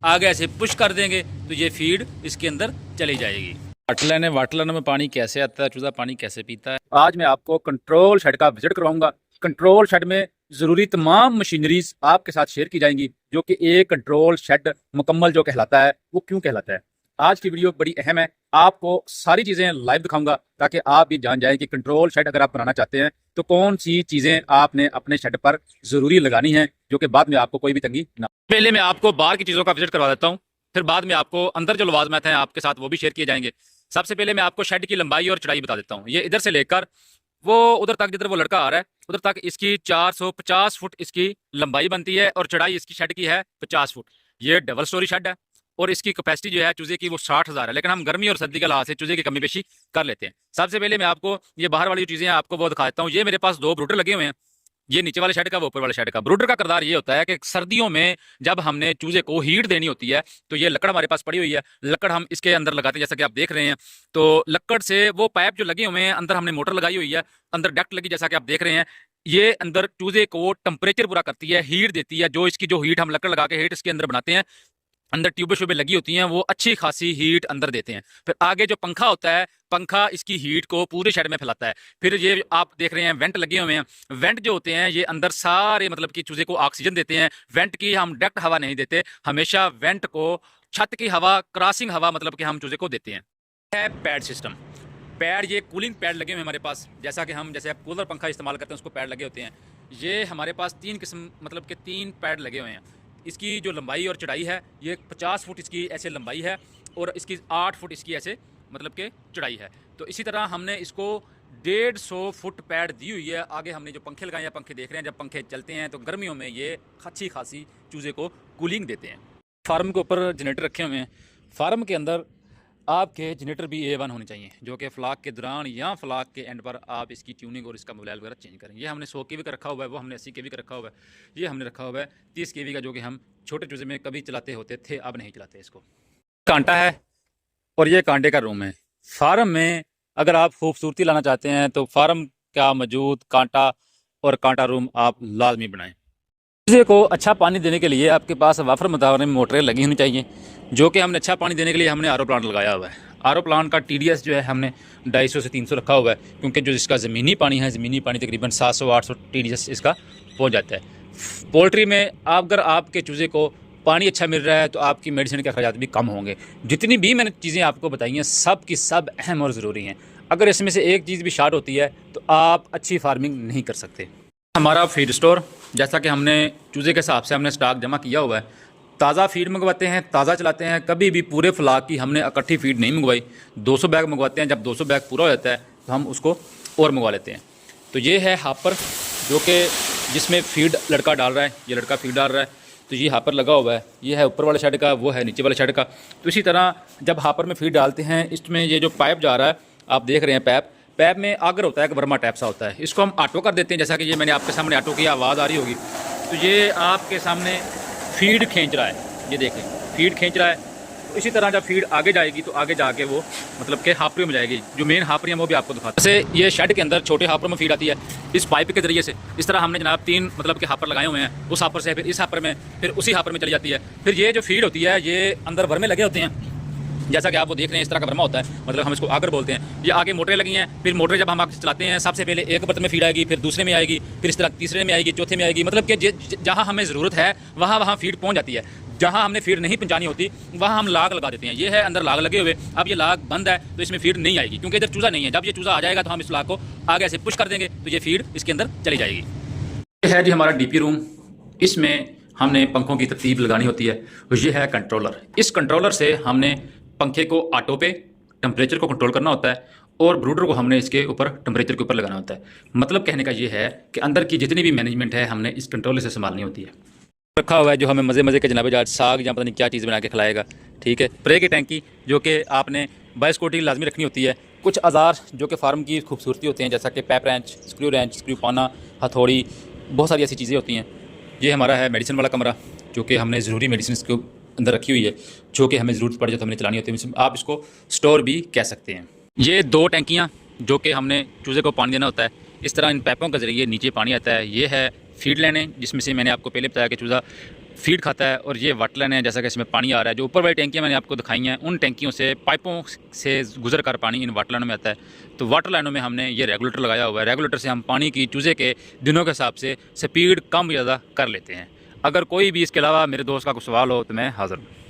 आगे ऐसे पुश कर देंगे तो ये फीड इसके अंदर चली जाएगी। वाटर में पानी कैसे आता है, चूजा पानी कैसे पीता है, आज मैं आपको कंट्रोल शेड का विजिट करवाऊंगा। कंट्रोल शेड में ज़रूरी तमाम मशीनरीज आपके साथ शेयर की जाएंगी, जो कि एक कंट्रोल शेड मुकम्मल जो कहलाता है वो क्यों कहलाता है। आज की वीडियो बड़ी अहम है, आपको सारी चीज़ें लाइव दिखाऊंगा ताकि आप भी जान जाएं कि कंट्रोल शेड अगर आप बनाना चाहते हैं तो कौन सी चीज़ें आपने अपने शेड पर ज़रूरी लगानी है, जो कि बाद में आपको कोई भी तंगी ना। पहले मैं आपको बाहर की चीज़ों का विजिट करवा देता हूँ, फिर बाद में आपको अंदर जो लवाजमात हैं आपके साथ वो भी शेयर किए जाएंगे। सबसे पहले मैं आपको शेड की लंबाई और चौड़ाई बता देता हूँ। ये इधर से लेकर वो उधर तक, जिधर वो लड़का आ रहा है उधर तक इसकी 450 फुट इसकी लंबाई बनती है और चौड़ाई इसकी शेड की है 50 फुट। ये डबल स्टोरी शेड है और इसकी कैपेसिटी जो है चूजे की वो 60,000 है, लेकिन हम गर्मी और सर्दी के लिहाज से चूजे की कमी पेशी कर लेते हैं। सबसे पहले मैं आपको ये बाहर वाली चीज़ें आपको वो दिखा देता हूँ। ये मेरे पास 2 ब्रूडर लगे हुए हैं, ये नीचे वाले शेड का, वो ऊपर वाले शेड का। ब्रूडर का किरदार ये होता है कि सर्दियों में जब हमने चूजे को हीट देनी होती है तो ये लकड़ हमारे पास पड़ी हुई है, लकड़ हम इसके अंदर लगाते हैं जैसा कि आप देख रहे हैं। तो लकड़ से वो पाइप जो लगे हुए हैं, अंदर हमने मोटर लगाई हुई है, अंदर डक्ट लगी जैसा कि आप देख रहे हैं। ये अंदर चूजे को टेम्परेचर पूरा करती है, हीट देती है। जो इसकी जो हीट हम लकड़ लगा के हीट इसके अंदर बनाते हैं, अंदर ट्यूबें शुबे लगी होती हैं, वो अच्छी खासी हीट अंदर देते हैं। फिर आगे जो पंखा होता है, पंखा इसकी हीट को पूरे शेड में फैलाता है। फिर ये आप देख रहे हैं वेंट लगे हुए हैं, वेंट जो होते हैं ये अंदर सारे मतलब कि चूजे को ऑक्सीजन देते हैं। वेंट की हम डायरेक्ट हवा नहीं देते, हमेशा वेंट को छत की हवा, क्रॉसिंग हवा मतलब कि हम चूजे को देते हैं। है पैड सिस्टम, पैड, ये कूलिंग पैड लगे हुए हैं हमारे पास, जैसा कि हम जैसे कूलर पंखा इस्तेमाल करते हैं उसको पैड लगे होते हैं। ये हमारे पास 3 किस्म मतलब कि 3 पैड लगे हुए हैं। इसकी जो लंबाई और चौड़ाई है ये 50 फुट इसकी ऐसे लंबाई है और इसकी 8 फुट इसकी ऐसे मतलब के चौड़ाई है। तो इसी तरह हमने इसको 150 फुट पैड दी हुई है। आगे हमने जो पंखे लगाए हैं, पंखे देख रहे हैं, जब पंखे चलते हैं तो गर्मियों में ये अच्छी खासी चूजे को कूलिंग देते हैं। फार्म के ऊपर जनरेटर रखे हुए हैं। फार्म के अंदर आपके जनरेटर भी A1 होने चाहिए, जो कि फ्लाक के दौरान या फ्लाक के एंड पर आप इसकी ट्यूनिंग और इसका मोबाइल वगैरह चेंज करें। ये हमने 100 केवी का रखा हुआ है, वो हमने 80 केवी का रखा हुआ है, ये हमने रखा हुआ है 30 केवी का, जो कि हम छोटे चूजे में कभी चलाते होते थे, अब नहीं चलाते इसको। कांटा है और ये कांटे का रूम है। फार्म में अगर आप खूबसूरती लाना चाहते हैं तो फार्म का मौजूद कांटा और कांटा रूम आप लाजमी बनाएं। चूजे को अच्छा पानी देने के लिए आपके पास वाफर मदार में मोटरें लगी होनी चाहिए, जो कि हमने अच्छा पानी देने के लिए हमने आरओ प्लांट लगाया हुआ है। आरओ प्लांट का TDS जो है हमने 250 से 300 रखा हुआ है, क्योंकि जो इसका ज़मीनी पानी है, ज़मीनी पानी तकरीबन 700-800 TDS इसका पहुंच जाता है। पोल्ट्री में अगर आपके चूज़े को पानी अच्छा मिल रहा है तो आपकी मेडिसिन के अखराज भी कम होंगे। जितनी भी मैंने चीज़ें आपको बताई हैं सब की सब अहम और ज़रूरी हैं। अगर इसमें से एक चीज़ भी शार्ट होती है तो आप अच्छी फार्मिंग नहीं कर सकते। हमारा फीड स्टोर, जैसा कि हमने चूज़े के हिसाब से हमने स्टॉक जमा किया हुआ है। ताज़ा फीड मंगवाते हैं, ताज़ा चलाते हैं, कभी भी पूरे फ्लाक की हमने इकट्ठी फीड नहीं मंगवाई। 200 बैग मंगवाते हैं, जब 200 बैग पूरा हो जाता है तो हम उसको और मंगवा लेते हैं। तो ये है हापर, जो कि जिसमें फीड लड़का डाल रहा है, ये लड़का फीड डाल रहा है, तो ये हापर लगा हुआ है। ये है ऊपर वाले शेड का, वो है नीचे वाले शेड का। तो इसी तरह जब हापर में फीड डालते हैं, इसमें ये जो पाइप जा रहा है आप देख रहे हैं, पैप में आगर होता है, एक वर्मा टैप सा होता है, इसको हम ऑटो कर देते हैं। जैसा कि ये मैंने आपके सामने ऑटो की आवाज़ आ रही होगी, तो ये आपके सामने फीड खींच रहा है, ये देखें फीड खींच रहा है। तो इसी तरह जब फीड आगे जाएगी तो आगे जाके वो मतलब कि हापरियों में जाएगी। जो मेन हापरियाँ वो भी आपको दिखाते हैं। जैसे ये शेड के अंदर छोटे हापरों में फीड आती है इस पाइप के जरिए से। इस तरह हमने जनाब 3 मतलब के हापर लगाए हुए हैं, उस हापर से फिर इस हापर में, फिर उसी हापर में चली जाती है। फिर ये जो फीड होती है ये अंदर वर्मे लगे होते हैं, जैसा कि आप वो देख रहे हैं, इस तरह का वर्मा होता है, मतलब हम इसको आगर बोलते हैं। ये आगे मोटरें लगी हैं, फिर मोटरें जब हम आगे चलाते हैं सबसे पहले एक बर्तन में फीड आएगी, फिर दूसरे में आएगी, फिर इस तरह तीसरे में आएगी, चौथे में आएगी। मतलब कि जहाँ हमें ज़रूरत है वहाँ फीड पहुँच जाती है। जहाँ हमने फीड नहीं पहुँचानी होती वहाँ हम लाग लगा देते हैं। ये है अंदर लाग लगे हुए, अब ये लाग बंद है तो इसमें फीड नहीं आएगी, क्योंकि इधर चूज़ा नहीं है। जब ये चूज़ा आ जाएगा तो हम इस लाग को आगे से पुश कर देंगे तो ये फीड इसके अंदर चली जाएगी। ये है जी हमारा DP रूम, इसमें हमने पंखों की तरतीब लगानी होती है। ये है कंट्रोलर, इस कंट्रोलर से हमने पंखे को ऑटो पे टेम्परेचर को कंट्रोल करना होता है और ब्रूडर को हमने इसके ऊपर टेम्परेचर के ऊपर लगाना होता है। मतलब कहने का ये है कि अंदर की जितनी भी मैनेजमेंट है हमने इस कंट्रोलर से संभालनी होती है। रखा हुआ है जो हमें मज़े के जनाबे आज साग या पता नहीं क्या चीज़ बना के खिलाएगा, ठीक है। स्प्रे की टैंकी जो कि आपने बायोसिक्योरिटी लाजमी रखनी होती है। कुछ औजार जो कि फार्म की खूबसूरती होते हैं, जैसा कि पैप रेंच, स्क्रू पाना, हथौड़ी, बहुत सारी ऐसी चीज़ें होती हैं। ये हमारा है मेडिसिन वाला कमरा, जो कि हमने ज़रूरी मेडिसिन इसके अंदर रखी हुई है, जो कि हमें ज़रूरत पड़ जाए तो हमने चलानी होती है। आप इसको स्टोर भी कह सकते हैं। ये 2 टैंकियाँ जो कि हमने चूज़े को पानी देना होता है, इस तरह इन पैपों के ज़रिए नीचे पानी आता है। ये है फीड लेने, जिसमें से मैंने आपको पहले बताया कि चूज़ा फीड खाता है। और ये वाटर लाइन है, जैसा कि इसमें पानी आ रहा है, जो ऊपर वाली टैंकियाँ मैंने आपको दिखाई हैं, उन टैंकियों से पाइपों से गुजर कर पानी इन वाटर लाइनों में आता है। तो वाटर लाइनों में हमने ये रेगुलेटर लगाया हुआ है। रेगुलेटर से हम पानी की चूजे के दिनों के हिसाब से स्पीड कम ज़्यादा कर लेते हैं। अगर कोई भी इसके अलावा मेरे दोस्त का कोई सवाल हो तो मैं हाज़िर हूँ।